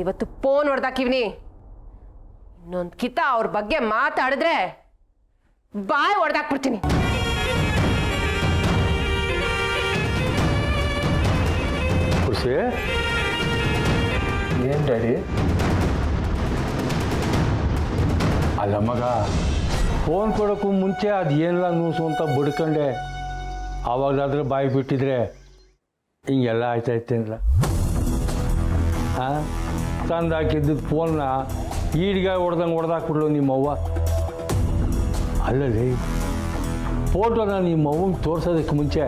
ಇವತ್ತು ಫೋನ್ ಹೊಡೆದಾಕಿವ್ನಿ. ಇನ್ನೊಂದು ಕಿತ ಅವ್ರ ಬಗ್ಗೆ ಮಾತಾಡಿದ್ರೆ ಬಾಯ್ ಹೊಡೆದಾಕ್ಬಿಡ್ತೀನಿ. ಖುಷಿ ಏನು ಡ್ಯಾಡಿ? ಅಲ್ಲ ಮಗ, ಫೋನ್ ಕೊಡೋಕ್ಕೂ ಮುಂಚೆ ಅದು ಏನೆಲ್ಲ ನೂಸು ಅಂತ ಬಡ್ಕೊಂಡೆ. ಆವಾಗಲಾದ್ರೆ ಬಾಯಿ ಬಿಟ್ಟಿದ್ರೆ ಹಿಂಗೆಲ್ಲ ಆಯ್ತಾಯ್ತೇನಿಲ್ಲ. ಹಾಂ, ತಂದು ಹಾಕಿದ್ದು ಫೋನ್ನ ಈಡ್ಗೆ ಹೊಡೆದಾಕ್ಬಿಡ್ಲು ನಿಮ್ಮವ್ವ. ಅಲ್ಲಲ್ಲಿ ಫೋಟೋನ ನಿಮ್ಮ ಅವ್ವಂಗೆ ತೋರ್ಸೋದಕ್ಕೆ ಮುಂಚೆ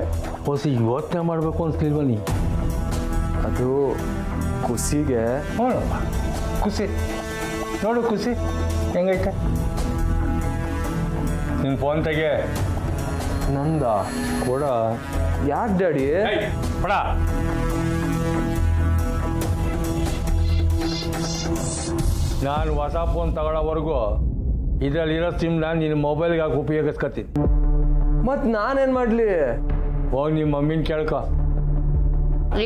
ಹೊಸ ಯೋಚನೆ ಮಾಡಬೇಕು ಅನ್ಸ್ಲಿಲ್ವ ನೀ? ಅದು ಖುಷಿಗೆ. ನೋಡಪ್ಪ ಖುಷಿ, ನೋಡು ಖುಷಿ ಹೆಂಗೈತೆ. ನಿನ್ನ ಫೋನ್ ತೆಗೆ. ನಂದ ಕೊಡ. ಯಾಕೆ ಡ್ಯಾಡಿ? ಕೊಡ. ನಾನು ಹೊಸ ಫೋನ್ ತಗೊಳ್ಳೋವರೆಗೂ ಇದರಲ್ಲಿರೋ ಸಿಮ್ನ ನಿನ್ನ ಮೊಬೈಲ್ಗೆ ಹಾಕಿ ಉಪಯೋಗಿಸ್ಕೊತೀನಿ. ಮತ್ತು ನಾನೇನು ಮಾಡಲಿ? ಹೋಗಿ ನಿಮ್ಮ ಮಮ್ಮಿನ ಕೇಳ್ಕೊ.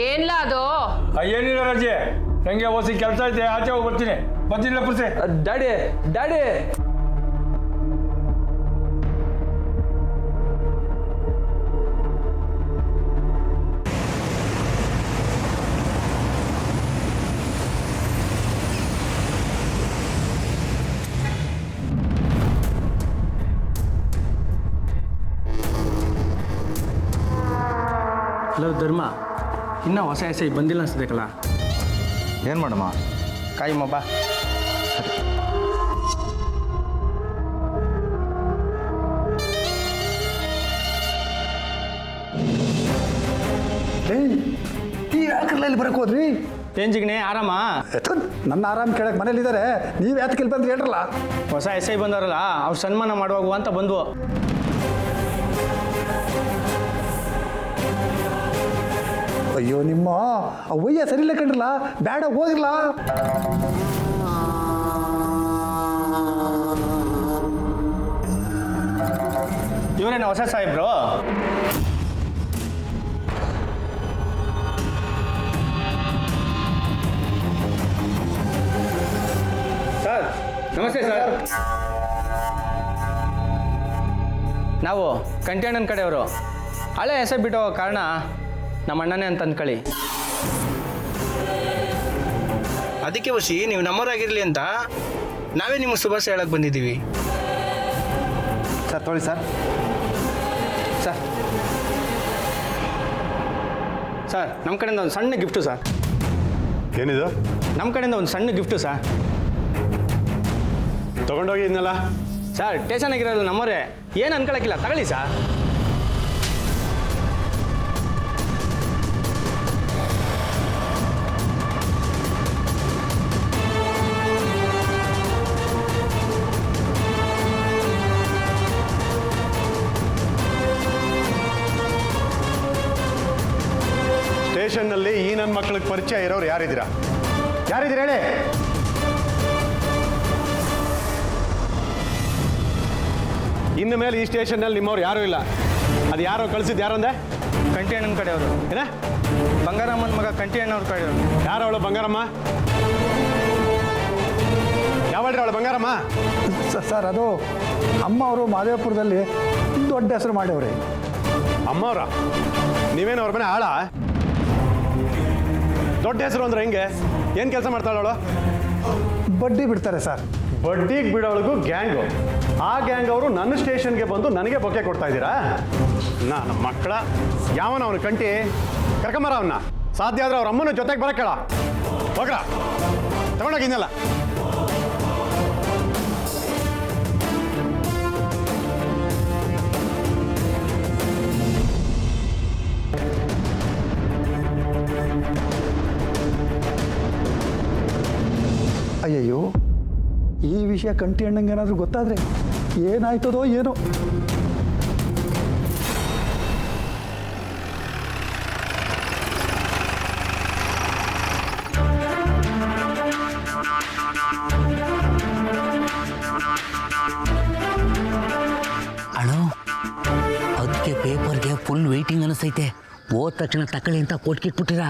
ಏನ್ಲ ಅದು? ಏನಿಲ್ಲ ರಜೆ, ಹೆಂಗೆ ಹೊಸಿ ಕೆಲಸ ಐತೆ, ಆಚೆ ಹೋಗಿ ಬರ್ತೀನಿ ಪುರ್ಸೆ. ಡ್ಯಾಡಿ ಡ್ಯಾಡಿ ಹಲೋ ಧರ್ಮ, ಇನ್ನೂ ಹೊಸ ಎಸ್ ಐ ಬಂದಿಲ್ಲ ಅನ್ಸ್ಬೇಕಲ್ಲ. ಏನು ಮಾಡಮ್ಮ? ಕಾಯಮ್ಮ ಬಾ. ನೀವು ಯಾಕಲ್ಲ ಇಲ್ಲಿ ಬರಕ್ಕೆ ಹೋದ್ರಿ? ಏನ್ ಜಿಗ್ನೆ, ಆರಾಮ? ನನ್ನ ಆರಾಮ್ ಕೇಳಕ್ಕೆ ಮನೇಲಿದ್ದಾರೆ, ನೀವು ಯಾತಕ್ಕೆ ಇಲ್ಲಿ ಬಂದ್ರಿ ಹೇಳ್ರಲ್ಲ? ಹೊಸ ಎಸ್ ಐ ಬಂದವರಲ್ಲ, ಅವ್ರು ಸನ್ಮಾನ ಮಾಡುವಾಗ ಅಂತ ಬಂದ್ವು. ಅಯ್ಯೋ ನಿಮ್ಮ ಅವ್ವಯ್ಯ ಸರಿಯಿಲ್ಲ ಕಂಡ್ರಲ್ಲ, ಬೇಡ ಹೋಗಿರ್ಲ. ಇವರೇನ ಹೊಸ ಸಾಹೇಬ್ರು? ಸರ್ ನಮಸ್ತೆ ಸರ್. ನಾವು ಕಂಟೇಣನ್ ಕಡೆಯವರು. ಹಳೆ ಎಸ್ ಐ ಬಿಟ್ಟು ಹೋಗೋ ಕಾರಣ ನಮ್ಮ ಅಣ್ಣನೇ ಅಂತ ಅಂದ್ಕೊಳ್ಳಿ. ಅದಕ್ಕೆ ವಸಿ ನೀವು ನಮ್ಮವರಾಗಿರಲಿ ಅಂತ ನಾವೇ ನಿಮಗೆ ಶುಭಾಶಯ ಹೇಳಕ್ಕೆ ಬಂದಿದ್ದೀವಿ. ಸರ್ ತೊಳಿ ಸರ್. ಸರ್ ಸರ್ ನಮ್ಮ ಕಡೆಯಿಂದ ಒಂದು ಸಣ್ಣ ಗಿಫ್ಟು ಸರ್. ಏನಿದು? ನಮ್ಮ ಕಡೆಯಿಂದ ಒಂದು ಸಣ್ಣ ಗಿಫ್ಟು ಸರ್. ತೊಗೊಂಡೋಗಿ ಇದನ್ನೆಲ್ಲ. ಸರ್ ಟೇಷನ್ ಆಗಿರೋದು ನಮ್ಮವರೇ, ಏನು ಅನ್ಕೊಳಕ್ಕಿಲ್ಲ, ತಗೊಳ್ಳಿ ಸರ್. ಸ್ಟೇಷನ್ನಲ್ಲಿ ಈ ನನ್ನ ಮಕ್ಕಳಿಗೆ ಪರಿಚಯ ಇರೋರು ಯಾರಿದ್ದೀರಾ ಹೇಳಿ? ಇನ್ನು ಮೇಲೆ ಈ ಸ್ಟೇಷನ್ನಲ್ಲಿ ನಿಮ್ಮವ್ರು ಯಾರೂ ಇಲ್ಲ. ಅದು ಯಾರೋ ಕಳಿಸಿದ್ದು ಯಾರು ಅಂದೆ? ಕಂಟಿ ಅಣ್ಣನ ಕಡೆಯವರು. ಏನ? ಬಂಗಾರಮ್ಮನ ಮಗ ಕಂಟಿ ಅಣ್ಣವ್ರ ಕಡೆಯವರು. ಯಾರು ಅವಳು ಬಂಗಾರಮ್ಮ? ಯಾವಳ್ರಿ ಅವಳು ಬಂಗಾರಮ್ಮ? ಸರ್ ಅದು ಅಮ್ಮ ಅವರು ಮಾದೇವಪುರದಲ್ಲಿ ದೊಡ್ಡ ಹೆಸರು ಮಾಡ್ಯವ್ರಿ. ಅಮ್ಮವ್ರ? ನೀವೇನು ಅವ್ರ ಮನೆ ಆಳ? ದೊಡ್ಡ ಹೆಸರು ಅಂದ್ರೆ ಹೆಂಗೆ? ಏನು ಕೆಲಸ ಮಾಡ್ತಾಳವಳು? ಬಡ್ಡಿ ಬಿಡ್ತಾರೆ ಸರ್. ಬಡ್ಡಿಗೆ ಬಿಡೋಳಿಗೂ ಗ್ಯಾಂಗು. ಆ ಗ್ಯಾಂಗ್ ಅವರು ನನ್ನ ಸ್ಟೇಷನ್ಗೆ ಬಂದು ನನಗೆ ಬೊಕ್ಕೆ ಕೊಡ್ತಾ ಇದ್ದೀರಾ? ನಮ್ಮ ಮಕ್ಕಳ ಯಾವನ ಅವನು ಕಂಟಿ? ಕರ್ಕೊಂಬರ ಅವನ್ನ. ಸಾಧ್ಯ ಆದ್ರೆ ಅವ್ರ ಅಮ್ಮನ ಜೊತೆಗೆ ಬರಕ್ಕಳ. ಹೋಗ್ರ, ತಗೊಂಡೋಗಿದ್ನಲ್ಲ. ಅಯ್ಯಯ್ಯೋ, ಈ ವಿಷಯ ಕಂಟಿ ಅಣ್ಣಂಗೆ ಏನಾದರೂ ಗೊತ್ತಾದರೆ ಏನಾಯ್ತದೋ ಏನೋ. ಅಣ್ಣೋ, ಅದಕ್ಕೆ ಪೇಪರ್ಗೆ ಫುಲ್ ವೆಯ್ಟಿಂಗ್ ಅನಿಸ್ತೈತೆ. ಹೋದ ತಕ್ಷಣ ತಕೊಳ್ಳಿ ಅಂತ ಕೊಟ್ಕಿಟ್ಬಿಟ್ಟಿರ.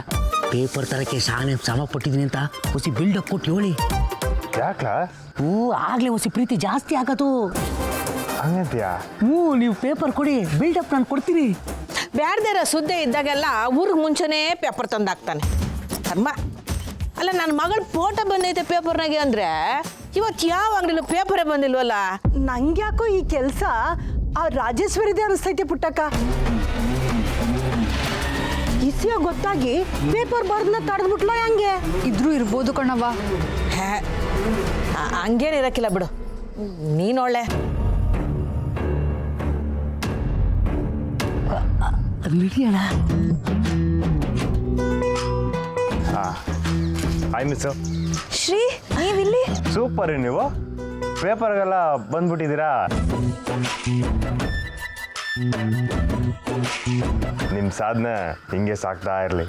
ಪೇಪರ್ ತರಕ್ಕೆ ಶಾನೆ ಶ್ರಮ ಪಟ್ಟಿದ್ದೀನಿ ಅಂತ ಹೊಸಿ ಬಿಲ್ಡಪ್ ಕೊಟ್ಟು ಹೇಳಿ. ಯಾಕ ಆಗ್ಲೇ ಹೊಸಿ ಪ್ರೀತಿ ಜಾಸ್ತಿ ಆಗೋದು. ಹಂಗಂತೀಯಾ? ನೀವು ಪೇಪರ್ ಕೊಡಿ, ಬಿಲ್ಡಪ್ ನಾನು ಕೊಡ್ತೀನಿ. ಬ್ಯಾಡ್ದಾರ ಸುದ್ದಿ ಇದ್ದಾಗೆಲ್ಲ ಊರಿಗೆ ಮುಂಚೆನೇ ಪೇಪರ್ ತಂದಾಕ್ತಾನೆ. ಕರ್ಮ. ಅಲ್ಲ ನನ್ನ ಮಗಳ ಫೋಟೋ ಬಂದೈತೆ ಪೇಪರ್ನಾಗೆ ಅಂದರೆ ಇವತ್ತು ಯಾವ ಅಂಗಡಿಲೂ ಪೇಪರೇ ಬಂದಿಲ್ವಲ್ಲ. ನಂಗ್ಯಾಕೋ ಈ ಕೆಲಸ ಆ ರಾಜೇಶ್ವರಿದೇ ಅನಿಸ್ತೈತೆ ಪುಟ್ಟಕ್ಕ. ಇಸಿಯ ಗೊತ್ತಾಗಿ ಪೇಪರ್ ಬರ್ದನ್ನ ತಡೆದ್ಬಿಟ್ಲ ಹೆಂಗೆ? ಇದ್ರೂ ಇರ್ಬೋದು ಕಣವ್ವ. ಹಂಗೇನಿರಕ್ಕಿಲ್ಲ ಬಿಡು, ನೀನೊಳ್ಳೆ. ನಡಿಯೋಣ. Hi miss. ಶ್ರೀ, ನೀವಿಲ್ಲಿ? ಸೂಪರ್ ರೀ ನೀವು. ಪೇಪರ್ಗೆಲ್ಲ ಬಂದ್ಬಿಟ್ಟಿದ್ದೀರಾ? ನಿಮ್ಮ ಸಾಧನೆ ಹಿಂಗೆ ಸಾಕ್ತಾ ಇರಲಿ.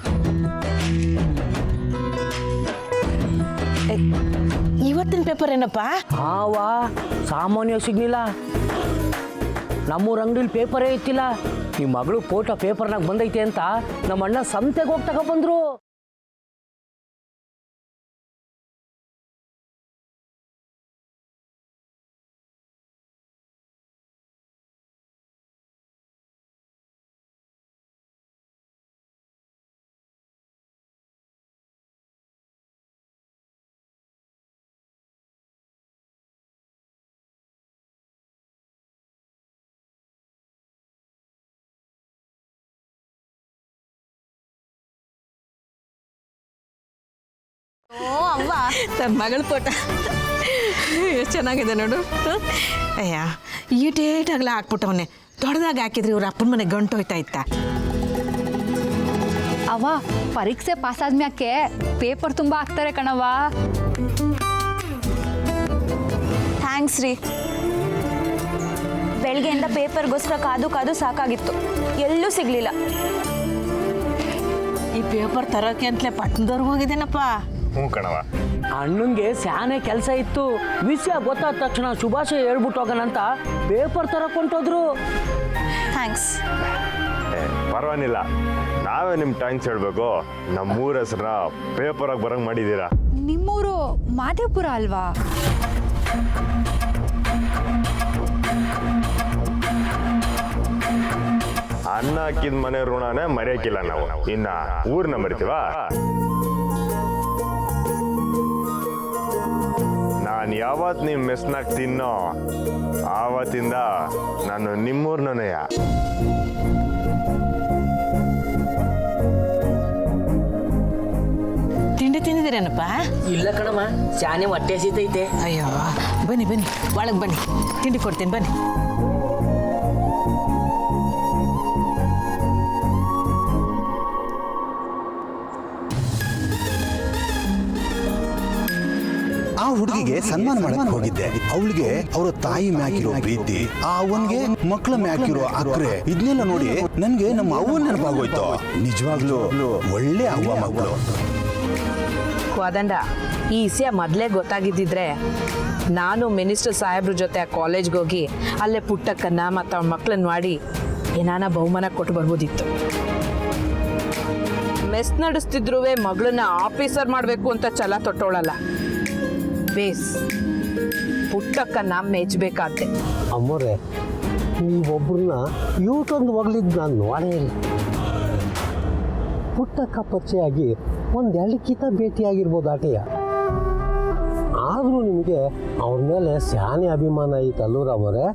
ಇವತ್ತಿನ ಪೇಪರ್ ಏನಪ್ಪ? ಆವಾ ಸಾಮಾನ್ಯ ಸಿಗ್ಲಿಲ್ಲ. ನಮ್ಮೂರ ಅಂಗಡಿಲಿ ಪೇಪರೇ ಇತ್ತಿಲ್ಲ. ಈ ಮಗಳು ಫೋಟೋ ಪೇಪರ್ನಾಗ ಬಂದೈತೆ ಅಂತ ನಮ್ಮ ಅಣ್ಣ ಸಂತೆಗೆ ಹೋಗಿ ತಗೊಬಂದ್ರು. ಓ ಅವ್ವ, ನನ್ನ ಮಗಳ ಫೋಟೋ ಎಷ್ಟು ಚೆನ್ನಾಗಿದೆ ನೋಡು. ಅಯ್ಯ ಈಟೇಟಾಗಲೇ ಹಾಕ್ಬಿಟ್ಟವನೆ. ದೊಡ್ಡದಾಗಿ ಹಾಕಿದ್ರೆ ಇವ್ರ ಅಪ್ಪನ ಮನೆ ಗಂಟು ಹೋಯ್ತಾ ಇತ್ತ. ಅವ್ವ, ಪರೀಕ್ಷೆ ಪಾಸ್ ಆದ್ಮ್ಯಾಕೆ ಪೇಪರ್ ತುಂಬ ಹಾಕ್ತಾರೆ ಕಣವ್ವ. ಥ್ಯಾಂಕ್ಸ್ ರೀ. ಬೆಳಗ್ಗೆಯಿಂದ ಪೇಪರ್ಗೋಸ್ಕರ ಕಾದು ಕಾದು ಸಾಕಾಗಿತ್ತು, ಎಲ್ಲೂ ಸಿಗ್ಲಿಲ್ಲ. ಈ ಪೇಪರ್ ತರೋಕೆ ಅಂತಲೇ ಪಟ್ಟಣದವ್ರಿಗೆ ಹೋಗಿದ್ದೇನಪ್ಪ. ಹ್ಞೂ ಕಣವ. ಅಣ್ಣಂಗೆ ಸ್ಯಾನೆ ಕೆಲಸ ಇತ್ತು. ವಿಷಯ ಗೊತ್ತಾದ ತಕ್ಷಣ ಶುಭಾಶಯ ಹೇಳ್ಬಿಟ್ಟು ಹೋಗೋಣಂತ ಪೇಪರ್ ತರಕೊಂಟೋದ್ರು. ಥ್ಯಾಂಕ್ಸ್. ಪರವಾಗಿಲ್ಲ, ನಾವೇ ನಿಮ್ಮ ಥ್ಯಾಂಕ್ಸ್ ಹೇಳಬೇಕು. ನಮ್ಮೂರ ಹೆಸರನ್ನ ಪೇಪರಾಗಿ ಬರಂಗೆ ಮಾಡಿದ್ದೀರಾ. ನಿಮ್ಮೂರು ಮಾದೇಪುರ ಅಲ್ವಾ? ಅನ್ನ ಹಾಕಿದ ಮನೆ ಋಣನೇ ಮರೆಯಕ್ಕಿಲ್ಲ ನಾವು. ಇನ್ನ ಊರ್ನ ಮರಿತೀವಾ? ನಾನು ಯಾವತ್ತು ನೀವು ಮೆಸ್ನಾಗ ತಿನ್ನೋ ಆವತ್ತಿಂದ ನಾನು ನಿಮ್ಮೂರ್ನನೆಯ. ತಿಂಡಿ ತಿಂದಿದ್ದೀರೇನಪ್ಪ? ಇಲ್ಲ ಕಣಮ್ಮ, ಸ್ಯಾನೆ ಹೊಟ್ಟೆ ಹಸಿತೈತೆ. ಅಯ್ಯೋ ಬನ್ನಿ ಬನ್ನಿ, ಒಳಗೆ ಬನ್ನಿ, ತಿಂಡಿ ಕೊಡ್ತೀನಿ ಬನ್ನಿ. ಆ ಹುಡುಗಿಗೆ ಸನ್ಮಾನ ಮಾಡಕ್ ಹೋಗಿದ್ದೆ. ಅವಳಿಗೆ ಅವರ ತಾಯಿ ಮ್ಯಾಕಿರೋ ಪ್ರೀತಿ, ಆ ಅವನ್ಗೆ ಮಕ್ಕಳ ಮ್ಯಾಕಿರೋ ಅಕ್ರೆ, ಇದನ್ನೆಲ್ಲ ನೋಡಿ ನನ್ಗೆ ನಮ್ಮ ಅವ್ವನ ನೆನಪಾಗೋಯ್ತು. ನಿಜವಾಗ್ಲೂ ಒಳ್ಳೆ ಅವ್ವ ಮಗಳು. ಕೋದಂಡ, ಈ ವಿಷಯ ಮೊದಲೇ ಗೊತ್ತಾಗಿದ್ದಿದ್ರೆ ನಾನು ಮಿನಿಸ್ಟರ್ ಸಾಹೇಬ್ರ ಜೊತೆ ಆ ಕಾಲೇಜ್ಗೆ ಹೋಗಿ ಅಲ್ಲೇ ಪುಟ್ಟಕ್ಕನ್ನ ಮತ್ತು ಅವಳ ಮಕ್ಕಳನ್ನ ಮಾಡಿ ಏನಾನ ಬಹುಮಾನ ಕೊಟ್ಟು ಬರ್ಬೋದಿತ್ತು. ಮೆಸ್ ನಡೆಸ್ತಿದ್ರು ಮಗಳನ್ನ ಆಫೀಸರ್ ಮಾಡಬೇಕು ಅಂತ ಛಲ ತೊಟ್ಟೋಳಲ್ಲ. ಬೇಸ್ ಪುಟ್ಟಕ್ಕನ್ನ ಮೆಚ್ಚಬೇಕಾದ್ದೆ. ಅಮ್ಮೋರೆ, ನೀವೊಬ್ಬರನ್ನ ಇವತ್ತೊಂದು ಒಗ್ಲಿದ್ದು ನಾನು ನೋಡೇ ಇಲ್ಲ. ಪುಟ್ಟಕ್ಕ ಪರಿಚಯ ಆಗಿ ಒಂದೆರಡು ಕಿತ ಭೇಟಿಯಾಗಿರ್ಬೋದು ಆಟೆಯ. ಆದರೂ ನಿಮಗೆ ಅವ್ರ ಮೇಲೆ ಸ್ಯಾನೆ ಅಭಿಮಾನ ಐತಲ್ಲೂ ರಾಮರೇ?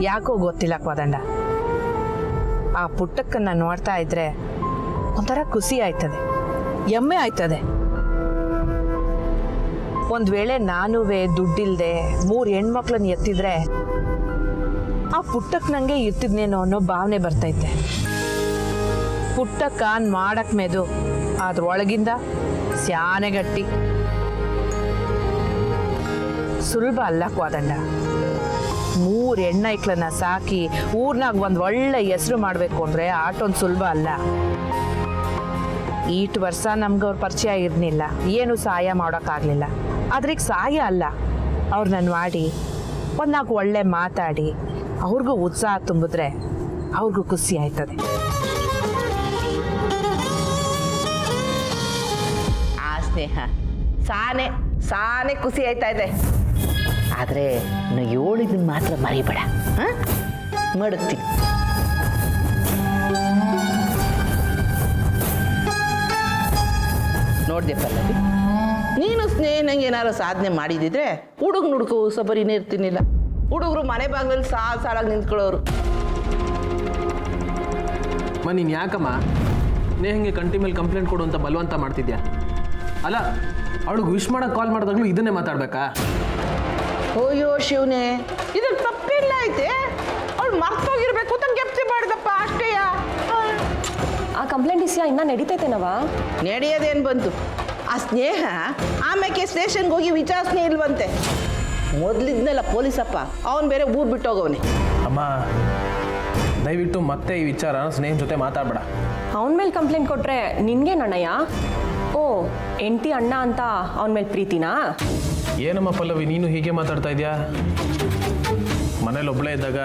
ಯಾಕೋ ಗೊತ್ತಿಲ್ಲ ಕೋದಂಡ, ಆ ಪುಟ್ಟಕ್ಕನ್ನ ನೋಡ್ತಾ ಇದ್ರೆ ಒಂಥರ ಖುಷಿ ಆಯ್ತದೆ, ಹೆಮ್ಮೆ ಆಯ್ತದೆ. ಒಂದು ವೇಳೆ ನಾನುವೇ ದುಡ್ಡಿಲ್ದೆ 3 ಹೆಣ್ಮಕ್ಳನ್ನ ಎತ್ತಿದ್ರೆ ಆ ಪುಟ್ಟಕ್ಕೆ ನನಗೆ ಇರ್ತಿದ್ನೇನೋ ಅನ್ನೋ ಭಾವನೆ ಬರ್ತೈತೆ. ಪುಟ್ಟಕ್ಕ ಮಾಡಕ್ ಮೆದು, ಅದ್ರೊಳಗಿಂದ ಸ್ಯಾನೆ ಗಟ್ಟಿ. ಸುಲಭ ಅಲ್ಲ ಕೋದಂಡ. 3 ಹೆಣ್ಣೈಕ್ಳನ್ನ ಸಾಕಿ ಊರ್ನಾಗ ಒಂದು ಒಳ್ಳೆ ಹೆಸರು ಮಾಡಬೇಕು ಅಂದರೆ ಆಟೊಂದು ಸುಲಭ ಅಲ್ಲ. ಈಟ್ ವರ್ಷ ನಮ್ಗೆ ಅವ್ರ ಪರಿಚಯ ಇರಲಿಲ್ಲ, ಏನು ಸಹಾಯ ಮಾಡೋಕ್ಕಾಗಲಿಲ್ಲ. ಆದ್ರೆ ಈಗ ಸಹಾಯ ಅಲ್ಲ, ಅವ್ರನ್ನ ಮಾಡಿ ಒಂದು 4 ಒಳ್ಳೆ ಮಾತಾಡಿ ಅವ್ರಿಗೂ ಉತ್ಸಾಹ ತುಂಬಿದ್ರೆ ಅವ್ರಿಗೂ ಖುಷಿ ಆಯ್ತದೆ. ಸ್ನೇಹ ಸಾನೆ ಖುಷಿ ಆಯ್ತಾ ಇದೆ. ಆದರೆ ನಾ ಹೇಳಿದ್ದನ್ನು ಮಾತ್ರ ಮರಿಬೇಡ. ಹಾಂ, ಮಡಗ್ತೀನಿ. ನೋಡ್ದೆ ಪಲ್ಲವಿ, ನೀನು ಸ್ನೇಹ ನಂಗೆ ಏನಾರು ಸಾಧನೆ ಮಾಡಿದಿದ್ರೆ ಹುಡುಗು ಸಬರಿನೇ ಇರ್ತೀನಿಲ್ಲ. ಹುಡುಗರು ಮನೆ ಬಾಗಿಲಲ್ಲಿ ಸಾಲಾಗಿ ನಿಂತ್ಕೊಳ್ಳೋರು. ನೀನು ಯಾಕಮ್ಮ ಸ್ನೇಹಂಗೆ ಕಂಟಿ ಮೇಲೆ ಕಂಪ್ಲೇಂಟ್ ಕೊಡು ಅಂತ ಬಲವಂತ ಮಾಡ್ತಿದ್ಯಾ? ಅಲ್ಲ, ಅವಳಿಗೆ ವಿಶ್ ಮಾಡಕ್ಕೆ ಕಾಲ್ ಮಾಡಿದಾಗಲೂ ಇದನ್ನೇ ಮಾತಾಡ್ಬೇಕಾ? ಅಯ್ಯೋ ಶಿವನೇ, ಇದ್ರ ತಪ್ಪಿಲ್ಲ ಐತೆ. ಅವಳು ಮರ್ತೋಗಿರ್ಬೇಕು ಅಂತ ಗೆಪ್ತಿ ಮಾಡಿದಪ್ಪ ಅಷ್ಟೇಯ. ಆ ಕಂಪ್ಲೇಂಟ್ ವಿಷಯ ಇನ್ನೂ ನಡೀತೈತೆನವ? ನಡೆಯೋದೇನು ಬಂತು? ಆ ಸ್ನೇಹ ಆಮೇಲೆ ಸ್ಟೇಷನ್ಗೆ ಹೋಗಿ ವಿಚಾರಿಸ್ನೇ ಇಲ್ವಂತೆ. ಮೊದಲಿದ್ನಲ್ಲ ಪೊಲೀಸಪ್ಪ, ಅವನು ಬೇರೆ ಊರು ಬಿಟ್ಟೋಗವನೆ. ಅಮ್ಮ, ದಯವಿಟ್ಟು ಮತ್ತೆ ಈ ವಿಚಾರ ಸ್ನೇಹದ ಜೊತೆ ಮಾತಾಡಬೇಡ. ಅವನ ಮೇಲೆ ಕಂಪ್ಲೇಂಟ್ ಕೊಟ್ರೆ ನಿನ್ಗೇನಣ್ಣಯ್ಯ? ಓ, ಎಂಟಿ ಅಣ್ಣ ಅಂತ ಅವನ ಮೇಲೆ ಪ್ರೀತಿನಾ? ಏನಮ್ಮ ಪಲ್ಲವಿ, ನೀನು ಹೀಗೆ ಮಾತಾಡ್ತಾ ಇದೆಯಾ? ಮನೇಲಿ ಒಬ್ಬಳೇ ಇದ್ದಾಗ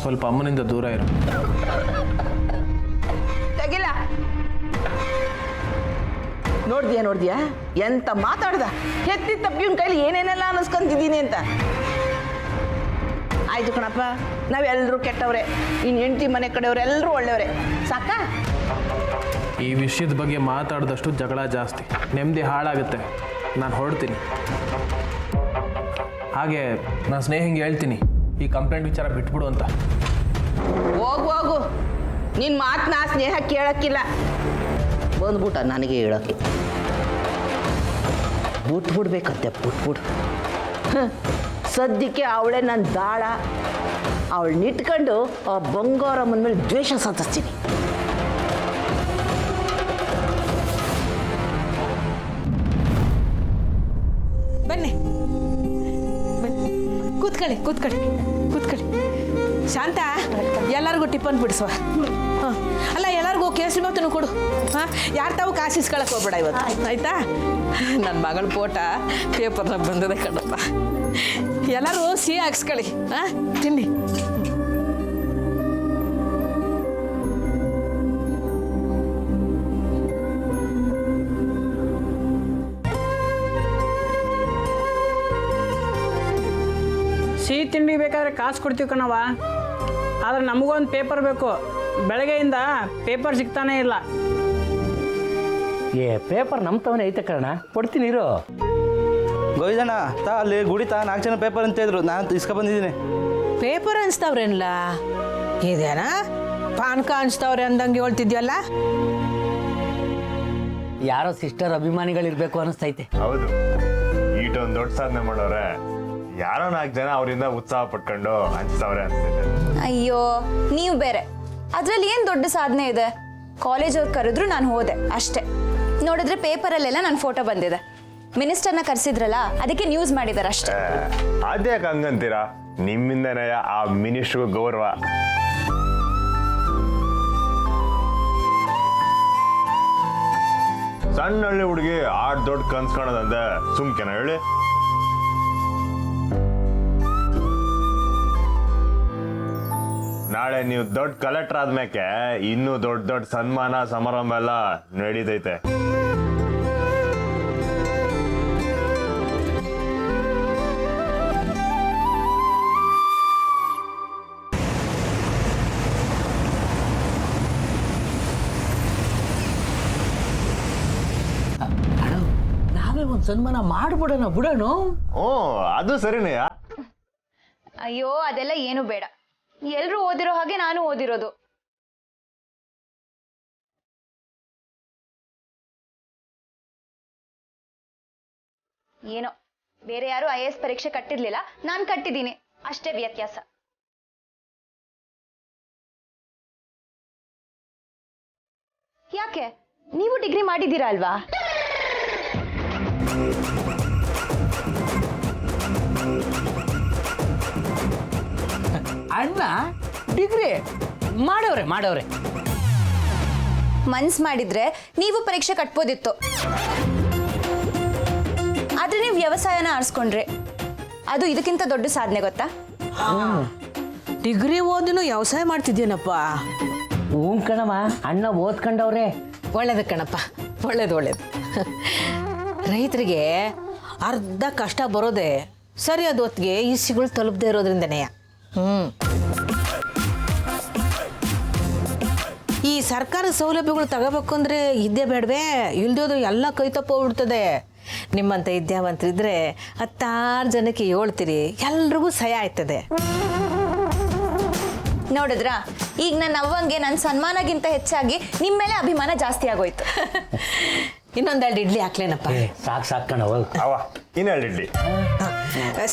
ಸ್ವಲ್ಪ ಅಮ್ಮನಿಂದ ದೂರ ಇರು. ತೆಗಿಲ್ಲ. ನೋಡ್ದ್ಯಾ ಎಂತ ಮಾತಾಡ್ದ? ಎತ್ತಿ ತಪ್ಪಿನ ಕೈಲಿ ಏನೇನೆಲ್ಲ ಅನ್ನಿಸ್ಕೊಂತಿದ್ದೀನಿ ಅಂತ. ಆಯ್ತು ಕಣಪ್ಪ, ನಾವೆಲ್ಲರೂ ಕೆಟ್ಟವ್ರೆ, ಇನ್ನು ಹೆಂಡತಿ ಮನೆ ಕಡೆಯವರೆಲ್ಲರೂ ಒಳ್ಳೆಯವರೇ. ಸಾಕಾ? ಈ ವಿಷಯದ ಬಗ್ಗೆ ಮಾತಾಡಿದಷ್ಟು ಜಗಳ ಜಾಸ್ತಿ, ನೆಮ್ಮದಿ ಹಾಳಾಗುತ್ತೆ. ನಾನು ಹೊರಡ್ತೀನಿ. ಹಾಗೆ ನಾನು ಸ್ನೇಹಿಂಗೆ ಹೇಳ್ತೀನಿ, ಈ ಕಂಪ್ಲೇಂಟ್ ವಿಚಾರ ಬಿಟ್ಬಿಡು ಅಂತ. ಹೋಗು, ನಿನ್ನ ಮಾತನ್ನ ಸ್ನೇಹ ಕೇಳಕ್ಕಿಲ್ಲ. ಬಂದ್ಬಿಟ್ಟ ನನಗೆ ಹೇಳೋಕ್ಕೆ. ಬಿಟ್ಬಿಡ್ಬೇಕಂತೆ, ಬಿಟ್ಬಿಡು. ಸದ್ಯಕ್ಕೆ ಅವಳೇ ನನ್ನ ದಾಳ. ಅವಳನ್ನ ಇಟ್ಕೊಂಡು ಆ ಬಂಗಾರಮ್ಮನ ಮೇಲೆ ದ್ವೇಷ ಸಾಧಿಸ್ತೀನಿ. ಬನ್ನಿ ಕೂತ್ಕೊಳ್ಳಿ. ಶಾಂತ, ಎಲ್ಲರಿಗೂ ಟಿಫನ್ ಬಿಡಿಸುವ. ಹಾಂ, ಅಲ್ಲ, ಎಲ್ಲರಿಗೂ ಕೇಸರಿ ಬಾತನ್ನು ಕೊಡು. ಹಾಂ, ಯಾರು ತಾವು ಕಾಸು ಇಸ್ಕೊಳಕ್ಕೆ ಹೋಗ್ಬೇಡ ಇವತ್ತು, ಆಯ್ತಾ? ನನ್ನ ಮಗಳ ಫೋಟ ಪೇಪರ್ನಾಗ ಬಂದಿದೆ ಕಣಪ್ಪ. ಎಲ್ಲರೂ ಸಿಹಿ ಹಾಕ್ಸ್ಕೊಳ್ಳಿ. ಹಾಂ, ತಿನ್ನಿ. ಸಿಹಿ ತಿಂಡಿ ಬೇಕಾದ್ರೆ ಕಾಸು ಕೊಡ್ತೀವಿ ಕಣವ, ಆದರೆ ನಮಗೊಂದು ಪೇಪರ್ ಬೇಕು. ಬೆಳಗ್ಗೆಯಿಂದ ಪೇಪರ್ ಸಿಗ್ತಾನೆ ಇಲ್ಲ. ಪೇಪರ್ ನಮ್ಮ ತವನೇ ಐತೆ ಕಣ, ಕೊಡ್ತೀನಿ ಇರು. ಗೋವಿಂದಣ್ಣ ಅಲ್ಲಿ ಗುಡಿತಾ 4 ಜನ ಪೇಪರ್ ಅಂತ ಇದ್ರು, ನಾನು ಇಸ್ಕೊಬಂದಿದ್ದೀನಿ. ಪೇಪರ್ ಅನ್ಸ್ತಾವ್ರೇನಲ್ಲ? ಇದೇನಾ ಪಾನ್ಕ ಅನ್ಸ್ತಾವ್ರೆ ಅಂದಂಗೆ ಹೇಳ್ತಿದ್ಯಲ್ಲ? ಯಾರೋ ಸಿಸ್ಟರ್ ಅಭಿಮಾನಿಗಳಿರ್ಬೇಕು ಅನಿಸ್ತೈತೆ. ಹೌದು, ಈಟೊಂದು ದೊಡ್ಡ ಸಾಧನೆ ಮಾಡೋರೆ, ಯಾರೋ 4 ಜನ ಅವರಿಂದ ಉತ್ಸಾಹ ಪಟ್ಕೊಂಡು ಹಂಚ್ತಾವ್ರೆ ಅಂತಿದೆ. ಅಯ್ಯೋ, ನೀವು ಬೇರೆ. ಅದ್ರಲ್ಲಿ ಏನು ದೊಡ್ಡ ಸಾಧನೆ ಇದೆ? ಕಾಲೇಜ್ ಅವ್ರು ಕರೆದ್ರು, ನಾನು ಹೋದೆ ಅಷ್ಟೇ. ನೋಡಿದ್ರೆ ಪೇಪರಲ್ಲೆಲ್ಲ ನನ್ನ ಫೋಟೋ ಬಂದಿದೆ. ಮಿನಿಸ್ಟರ್ನ ಕರೆಸಿದ್ರಲ್ಲ, ಅದಕ್ಕೆ ನ್ಯೂಸ್ ಮಾಡಿದ್ದಾರೆ ಅಷ್ಟೇ. ಅದ್ಯಾಕೆ ಹಂಗಂತೀರಾ? ನಿಮ್ಮಿಂದನೇ ಆ ಮಿನಿಸ್ಟ್ರಿಗೂ ಗೌರವ. ಸಣ್ಣ ಹಳ್ಳಿ ಹುಡುಗಿ ಆಡ್ ದೊಡ್ಡ ಕನ್ಸ್ಕೊಳೋದಂದೆ ಸುಮ್ಕೆನ ಹೇಳಿ? ನಾಳೆ ನೀವು ದೊಡ್ಡ ಕಲೆಕ್ಟರ್ ಆದ್ಮೇಲೆ ಇನ್ನೂ ದೊಡ್ಡ ದೊಡ್ಡ ಸನ್ಮಾನ ಸಮಾರಂಭ ಎಲ್ಲ ನಡೀತೈತೆ. ನಾವೇ ಒಂದು ಸನ್ಮಾನ ಮಾಡ್ಬಿಡೋಣ ಬಿಡೋಣ. ಅದು ಸರಿನೇ. ಅಯ್ಯೋ, ಅದೆಲ್ಲ ಏನು ಬೇಡ. ಎಲ್ಲರೂ ಓದಿರೋ ಹಾಗೆ ನಾನು ಓದಿರೋದು. ಏನೋ ಬೇರೆ ಯಾರು IAS ಪರೀಕ್ಷೆ ಕಟ್ಟಿರ್ಲಿಲ್ಲ, ನಾನು ಕಟ್ಟಿದ್ದೀನಿ, ಅಷ್ಟೇ ವ್ಯತ್ಯಾಸ. ಯಾಕೆ, ನೀವು ಡಿಗ್ರಿ ಮಾಡಿದ್ದೀರಾ ಅಲ್ವಾ? ಅಣ್ಣ ಡಿಗ್ರಿ ಮಾಡವ್ರೆ. ಮನ್ಸ್ ಮಾಡಿದ್ರೆ ನೀವು ಪರೀಕ್ಷೆ ಕಟ್ಬೋದಿತ್ತು. ಆದ್ರೆ ನೀವು ವ್ಯವಸಾಯನ ಆರಿಸ್ಕೊಂಡ್ರಿ, ಅದು ಇದಕ್ಕಿಂತ ದೊಡ್ಡ ಸಾಧನೆ ಗೊತ್ತಾ? ಡಿಗ್ರಿ ಓದಿನೂ ವ್ಯವಸಾಯ ಮಾಡ್ತಿದ್ಯೇನಪ್ಪ? ಹ್ಞೂ ಕಣಮ್ಮ, ಅಣ್ಣ ಓದ್ಕೊಂಡವ್ರೆ. ಒಳ್ಳೇದು ಕಣಪ್ಪ, ಒಳ್ಳೇದು. ರೈತರಿಗೆ ಅರ್ಧ ಕಷ್ಟ ಬರೋದೆ ಸರಿಯಾದ ಹೊತ್ತಿಗೆ ಈ ಸಿಗಳು ತಲುಪದೇ ಇರೋದ್ರಿಂದನೇ. ಈ ಸರ್ಕಾರ ಸೌಲಭ್ಯಗಳು ತಗೋಬೇಕು ಅಂದರೆ ಇದ್ದೇ ಬೇಡವೇ, ಇಲ್ದೋದು ಎಲ್ಲ ಕೈ ತಪ್ಪೋಗ್ಬಿಡ್ತದೆ. ನಿಮ್ಮಂಥ ವಿದ್ಯಾವಂತರಿದ್ರೆ 10 ಜನಕ್ಕೆ ಹೇಳ್ತೀರಿ, ಎಲ್ರಿಗೂ ಸಹಾಯ ಆಯ್ತದೆ. ನೋಡಿದ್ರಾ, ಈಗ ನನ್ನ ಅವ್ವಂಗೆ ನನ್ನ ಸನ್ಮಾನಗಿಂತ ಹೆಚ್ಚಾಗಿ ನಿಮ್ಮ ಮೇಲೆ ಅಭಿಮಾನ ಜಾಸ್ತಿ ಆಗೋಯ್ತು. ಇನ್ನೊಂದೆರಡು ಇಡ್ಲಿ ಹಾಕ್ಲೇನಪ್ಪ? ಸಾಕು ಕಣವ. ಅವ ಇನ್ನೆರಡು ಇಡ್ಲಿ.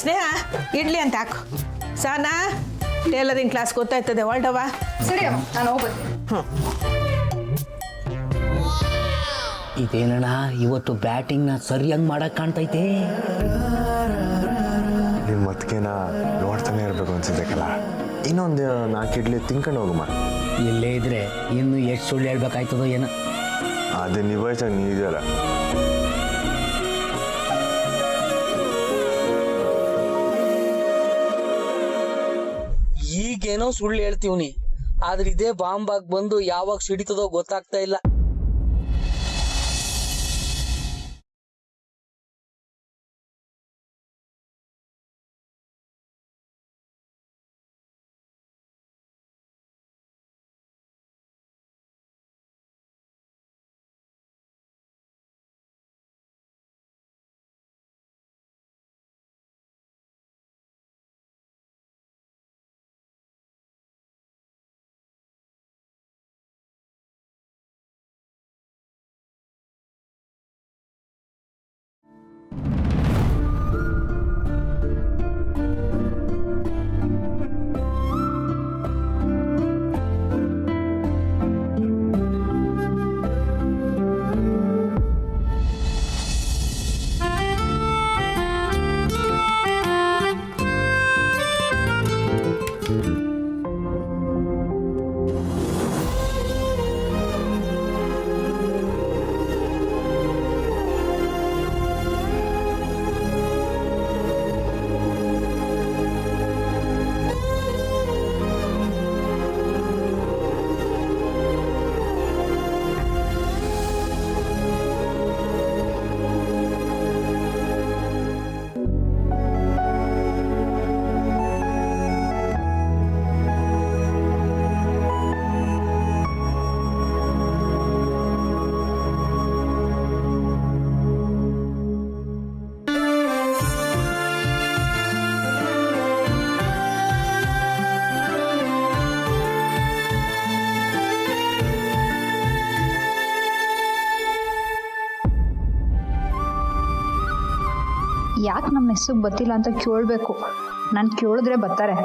ಸ್ನೇಹ, ಇಡ್ಲಿ ಅಂತ ಹಾಕು. ಸಾನಾ, ಟೇಲರಿಂಗ್ ಕ್ಲಾಸ್ ಗೊತ್ತಾಯ್ತದೆ, ಹೊರಟವ. ಸರಿ ನಾನು ಹೋಗ್ಬೋದು. ಇದೇನಣ್ಣ ಇವತ್ತು ಬ್ಯಾಟಿಂಗ್ನ ಸರಿಯಾಗಿ ಮಾಡಕ್ ಕಾಣ್ತೈತೆ. ನಿಮ್ಮ ಮತ್ಕೇನ ನೋಡ್ತಾನೆ ಇರಬೇಕು ಅನ್ಸಿದ್ದಕ್ಕಲ್ಲ. ಇನ್ನೊಂದು 4 ಇಡ್ಲಿ ತಿನ್ಕೊಂಡು ಹೋಗಮ್ಮ. ಇಲ್ಲೇ ಇದ್ರೆ ಇನ್ನು ಎಷ್ಟು ಸುಳ್ಳು ಹೇಳ್ಬೇಕಾಯ್ತದೋ ಏನೋ. ಅದು ನಿಭಾಯಿಸೋಕೆ ನೀ ಇದೆಯಲ್ಲ. ಈಗೇನೋ ಸುಳ್ಳು ಹೇಳ್ತೀವ್ನಿ, ಆದ್ರೆ ಇದೇ ಬಾಂಬಾಗ್ ಬಂದು ಯಾವಾಗ ಸಿಡಿತದೋ ಗೊತ್ತಾಗ್ತಾ ಇಲ್ಲ. ಯಾಕೆ ನಮ್ಮ ಹೆಸರು ಗೊತ್ತಿಲ್ಲ ಅಂತ ಕೇಳಬೇಕು. ನಾನು ಕೇಳಿದ್ರೆ ಬರ್ತಾರೆ.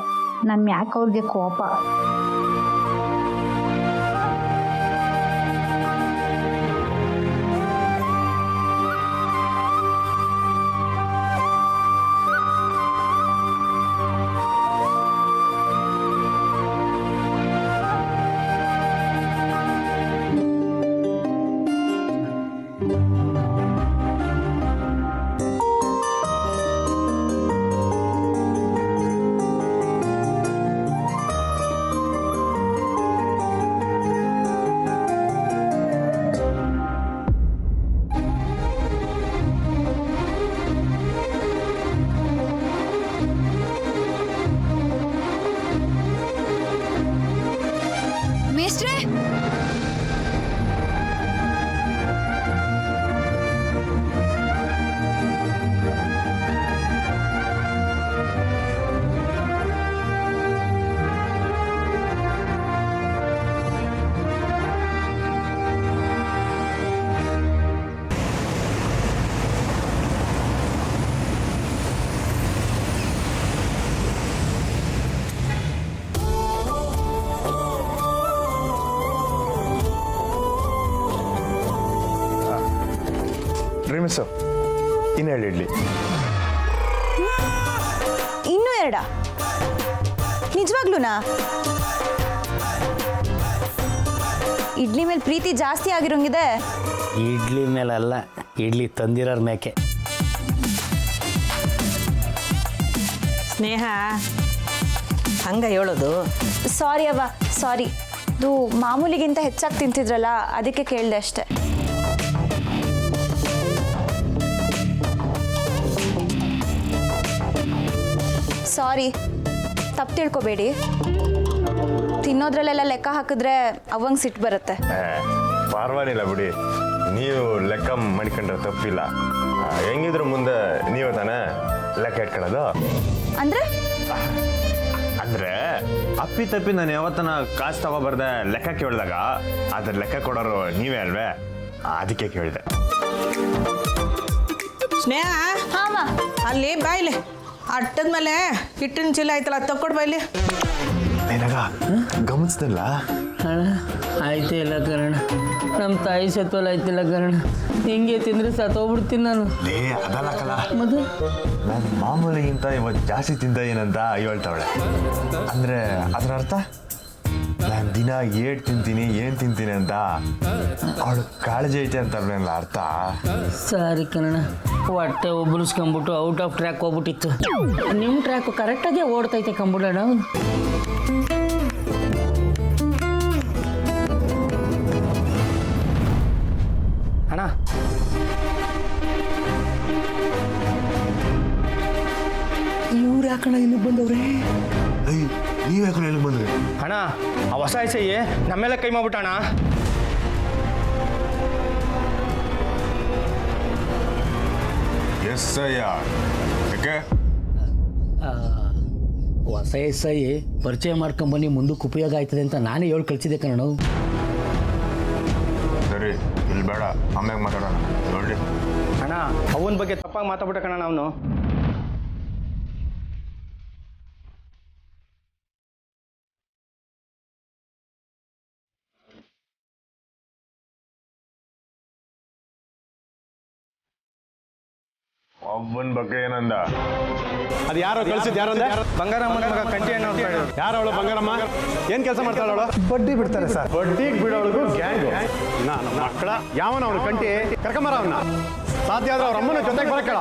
ನನ್ನ ಯಾಕೆ ಅವ್ರಿಗೆ ಕೋಪ? ಮಿಸ್ಸು ಇನ್ನೆರಡು ಇಡ್ಲಿ. ಇನ್ನೂ 2? ನಿಜವಾಗ್ಲೂನಾ? ಇಡ್ಲಿ ಮೇಲೆ ಪ್ರೀತಿ ಜಾಸ್ತಿ ಆಗಿರೋಂಗಿದೆ. ಇಡ್ಲಿ ಮೇಲಲ್ಲ, ಇಡ್ಲಿ ತಂದಿರೋರ್ ಮೇಕೆ. ಸ್ನೇಹ, ಹಂಗ ಹೇಳೋದು? ಸಾರಿ ಅವ್ವ, ಸಾರಿ. ಇದು ಮಾಮೂಲಿಗಿಂತ ಹೆಚ್ಚಾಗಿ ತಿಂತಿದ್ರಲ್ಲ, ಅದಕ್ಕೆ ಕೇಳಿದೆ ಅಷ್ಟೆ. ಸಾರಿ, ತಪ್ಪು ತಿಳ್ಕೊಬೇಡಿ. ತಿನ್ನೋದ್ರಲ್ಲೆಲ್ಲ ಲೆಕ್ಕ ಹಾಕಿದ್ರೆ ಅವಂಗೆ ಸಿಟ್ಟು ಬರುತ್ತೆ. ಪರವಾಗಿಲ್ಲ ಬಿಡಿ, ನೀವು ಲೆಕ್ಕ ಮಾಡ್ಕೊಂಡ್ರೆ ತಪ್ಪಿಲ್ಲ. ಹೆಂಗಿದ್ರು ಮುಂದೆ ನೀವು ತಾನೇ ಲೆಕ್ಕ ಇಟ್ಕೊಳ್ಳೋದು. ಅಂದರೆ ಅಂದ್ರೆ ಅಪ್ಪಿ ತಪ್ಪಿ ನಾನು ಯಾವತ್ತನ ಕಾಸು ತಗೋಬಾರ್ದೆ ಲೆಕ್ಕ ಕೇಳಿದಾಗ ಅದ್ರ ಲೆಕ್ಕ ಕೊಡೋರು ನೀವೇ ಅಲ್ವೇ, ಅದಕ್ಕೆ ಕೇಳಿದೆ. ಸ್ನೇಹ ಹಾಂ ಅಲ್ಲಿ ಬಾಯ್ಲಿ ಅಟ್ಟದ ಮೇಲೆ ಹಿಟ್ಟಿನ ಚೀಲ ಆಯ್ತಲ್ಲ ಅದು ತಕ್ಕೊಡ್ ಬಾಯ್ಲಿ. ಗಮನಿಸ್ತಿಲ್ಲ ಅಣ್ಣ ಆಯ್ತು ಇಲ್ಲ ಕಣ, ನಮ್ಮ ತಾಯಿ ಸತ್ವಲ್ಲ ಆಯ್ತಿಲ್ಲ ಕಣ. ಹಿಂಗೆ ತಿಂದರೆ ಸತ್ತೋಗ್ಬಿಡ್ತೀನಿ ನಾನು. ಅದಲ್ಲಕಲ್ಲ, ಮತ್ತೆ ನಾನು ಮಾಮೂಲಿಗಿಂತ ಇವತ್ತು ಜಾಸ್ತಿ ತಿಂತ ಏನಂತ ಹೇಳ್ತಾವಳೆ. ಅಂದ್ರೆ ಅದರ ಅರ್ಥ ನಾನು ದಿನ ಏಟ್ ತಿಂತೀನಿ ಏನು ತಿಂತೀನಿ ಅಂತ ಅವಳು ಕಾಳಜಿ ಐತೆ ಅಂತ ಅರ್ಥ. ಸಾರಿ ಕಣ, ಹೊಟ್ಟೆ ಒಬ್ಬರಿಸ್ಕೊಂಬಿಟ್ಟು ಔಟ್ ಆಫ್ ಟ್ರ್ಯಾಕ್ ಹೋಗ್ಬಿಟ್ಟಿತ್ತು. ನಿಮ್ಮ ಟ್ರ್ಯಾಕು ಕರೆಕ್ಟಾಗೆ ಓಡ್ತೈತೆ ಕಂಬಿಡೋಣ. ಅಣ್ಣ ಇವ್ರು ಯಾಕಣ್ಣ ಇಲ್ಲಿಗೆ ಬಂದವ್ರೆ? ನೀವು ಯಾಕೆ ಎಲ್ಲಿಗೆ ಬಂದ್ರಿ? ಅಣ್ಣ ಆ ಹೊಸ ಎಸ್ಐ ನಮ್ಮೆಲ್ಲ ಕೈ ಮಾಡ್ಬಿಟ್ಟಣ. ಎಸ್ ಅಯ್ಯ, ಯಾಕೆ? ಹೊಸ ಎಸ್ಐ ಪರಿಚಯ ಮಾಡ್ಕೊಂಬನ್ನಿ, ಮುಂದಕ್ಕೆ ಉಪಯೋಗ ಆಯ್ತದೆ ಅಂತ ನಾನೇ ಹೇಳಿ ಕಳಿಸಿದೆ ಕಣ. ಸರಿ, ಇಲ್ಲಿ ಬೇಡ, ಆಮ್ಯಾಗ ಮಾತಾಡೋಣ. ನೋಡಿ ಅಣ್ಣ ಅವನ ಬಗ್ಗೆ ತಪ್ಪಾಗಿ ಮಾತಾಡ್ಬಿಟ್ಟೆ ಕಣ ಅವನು. ಒಬ್ಬನ ಬಗ್ಗೆ ಏನಂದ? ಅದು ಯಾರೋ ಕಳ್ಸಿದ್ ಯಾರಂದೆ? ಬಂಗಾರಮ್ಮನ ಮಗ ಕಂಟಿ ಅಣ್ಣ ಅಂತ ಹೇಳಿದ್ರು. ಯಾರು ಅವಳು ಬಂಗಾರಮ್ಮ? ಏನು ಕೆಲಸ ಮಾಡ್ತಾಳೆ ಅವಳು? ಬಡ್ಡಿ ಬಿಡ್ತಾರೆ ಸರ್. ಬಡ್ಡಿಗೆ ಬಿಡೋಳಿಗೂ ಗ್ಯಾಂಗು. ನಾನು ಮಕ್ಕಳ ಯಾವನ ಅವಳು ಕಂಟಿ? ಕರ್ಕೊಂಬರ ಅವನ್ನ. ಸಾಧ್ಯ ಆದ್ರೆ ಅವ್ರ ಅಮ್ಮನ ಜೊತೆಗೆ ಬರಕ್ಕಳ.